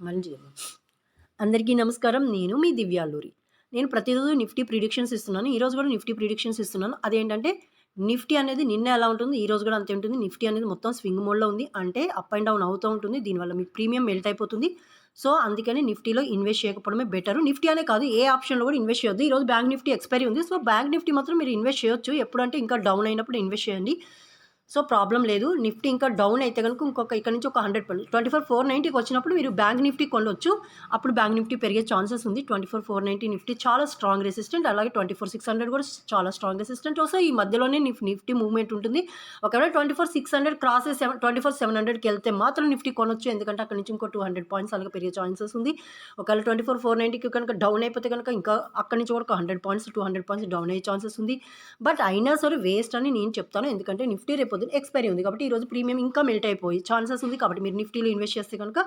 మళ్ళీ అందరికీ నమస్కారం. నేను మీ దివ్యాల్లూరి. నేను ప్రతిరోజు నిఫ్టీ ప్రిడిక్షన్స్ ఇస్తున్నాను. ఈరోజు కూడా నిఫ్టీ ప్రిడిక్షన్స్ ఇస్తున్నాను. అదేంటంటే నిఫ్టీ అనేది నిన్న ఎలా ఉంటుంది, ఈరోజు కూడా అంతే ఉంటుంది. నిఫ్టీ అనేది మొత్తం స్వింగ్ మోడ్‌లో ఉంది. అంటే అప్ అండ్ డౌన్ అవుతూ ఉంటుంది. దీనివల్ల మీకు ప్రీమియం మెల్ట్ అయిపోతుంది. సో, అందుకని నిఫ్టీలో ఇన్వెస్ట్ చేయకపోవడమే బెటరు. నిఫ్టీ అనే కాదు, ఏ ఆప్షన్‌లో కూడా ఇన్వెస్ట్ చేయొద్దు. ఈరోజు బ్యాంక్ నిఫ్టీ ఎక్స్‌పైరీ ఉంది. సో, బ్యాంక్ నిఫ్టీ మాత్రం మీరు ఇన్వెస్ట్ చేయొచ్చు. ఎప్పుడంటే ఇంకా డౌన్ అయినప్పుడు ఇన్వెస్ట్ చేయండి. సో, ప్రాబ్లమ్ లేదు. నిఫ్టీ ఇంకా డౌన్ అయితే గనుక ఇక్కడ నుంచి ఒక 100 24,490కి వచ్చినప్పుడు మీరు బ్యాంక్ నిఫ్టీ కొనొచ్చు. అప్పుడు బ్యాంక్ నిఫ్టీ పెరిగే ఛాన్సెస్ ఉంది. 24,490 నిఫ్టీ చాలా స్ట్రాంగ్ రెసిస్టెంట్. అలాగే 24,600 కూడా చాలా స్ట్రాంగ్ రెసిస్టెంట్. సో, ఈ మధ్యలోనే నిఫ్టీ మూవ్‌మెంట్ ఉంటుంది. ఒకవేళ 24,600 క్రాస్ చేసి 24,700కి వెళ్తే మాత్రం నిఫ్టీ కొనొచ్చు. ఎందుకంటే అక్కడి నుంచి ఇంకో 200 పాయింట్స్ అలాగే పెరిగే ఛాన్సెస్ ఉంది. ఒకవేళ 24,490కి కనుక డౌన్ అయిపోతే కనుక ఇంకా అక్కడి నుంచి కూడా ఒక 100 పాయింట్స్ 200 పాయింట్స్ డౌన్ అయ్యే ఛాన్సెస్ ఉంది. బట్ అయినా సరే వేస్ట్ అని నేను చెప్తాను. ఎందుకంటే నిఫ్టీ రేపు ఎక్స్‌పైరీ ఉంది కాబట్టి ఈరోజు ప్రీమియం ఇంకా మెల్ట్ అయిపోయి ఛాన్సెస్ ఉంది. కాబట్టి మీరు నిఫ్టీలో ఇన్వెస్ట్ చేస్తే కనుక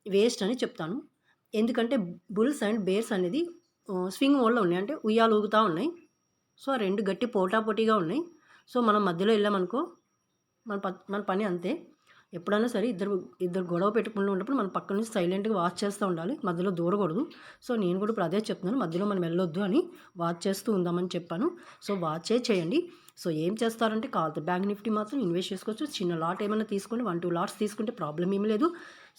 వేస్ట్ అని చెప్తాను. ఎందుకంటే బుల్స్ అండ్ బేర్స్ అనేది స్వింగ్ మోడ్‌లో ఉన్నాయి. అంటే ఉయ్యాలు ఊగుతా ఉన్నాయి. సో, ఆ 2 గట్టి పోటాపోటీగా ఉన్నాయి. సో, మనం మధ్యలో వెళ్ళామనుకో మన పని అంతే. ఎప్పుడైనా సరే ఇద్దరు గొడవ పెట్టుకుంటూ ఉన్నప్పుడు మనం పక్క నుంచి సైలెంట్‌గా వాచ్ చేస్తూ ఉండాలి. మధ్యలో దూరకూడదు. సో, నేను కూడా ఇప్పుడు అదే చెప్తున్నాను. మధ్యలో మనం వెళ్ళొద్దు అని వాచ్ చేస్తూ ఉందామని చెప్పాను. సో, వాచే చేయండి. సో, ఏం చేస్తారంటే కావాలి బ్యాంక్ నిఫ్టీ మాత్రం ఇన్వెస్ట్ చేసుకోవచ్చు. చిన్న లాట్ ఏమైనా తీసుకోండి. 1, 2 లాట్స్ తీసుకుంటే ప్రాబ్లమ్ ఏమీ లేదు.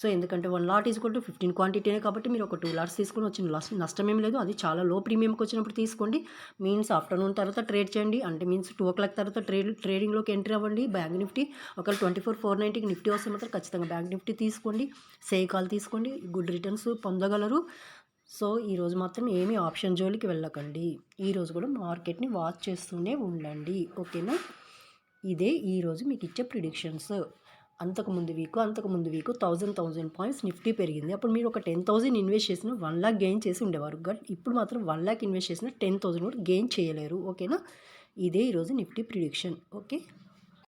సో, ఎందుకంటే 1 లాట్ ఈక్వల్ టు 15 క్వాంటిటీనే కాబట్టి మీరు ఒక 2 లాట్స్ తీసుకొని వచ్చిన నష్టం ఏమి లేదు. అది చాలా లో ప్రీమియంకి వచ్చినప్పుడు తీసుకోండి. మీన్స్ ఆఫ్టర్నూన్ తర్వాత ట్రేడ్ చేయండి. అంటే మీన్స్ 2:00 తర్వాత ట్రేడింగ్లోకి ఎంట్రీ అవ్వండి. బ్యాంక్ నిఫ్టీ ఒకవేళ 24,490కి నిఫ్టీ వస్తే మాత్రం ఖచ్చితంగా బ్యాంక్ నిఫ్టీ తీసుకోండి. కాల్ తీసుకోండి. గుడ్ రిటర్న్స్ పొందగలరు. సో, ఈరోజు మాత్రం ఏమీ ఆప్షన్ జోలికి వెళ్ళకండి. ఈరోజు కూడా మార్కెట్ని వాచ్ చేస్తూనే ఉండండి. ఓకేనా? ఇదే ఈరోజు మీకు ఇచ్చే ప్రిడిక్షన్స్. అంతకుముందు వీక్ 1000 పాయింట్స్ నిఫ్టీ పెరిగింది. అప్పుడు మీరు ఒక 10,000 ఇన్వెస్ట్ చేసిన 1,00,000 గెయిన్ చేసి ఉండేవారు. బట్ ఇప్పుడు మాత్రం 1,00,000 ఇన్వెస్ట్ చేసిన 10,000 కూడా గెయిన్ చేయలేరు. ఓకేనా? ఇదే ఈరోజు నిఫ్టీ ప్రిడిక్షన్. ఓకే.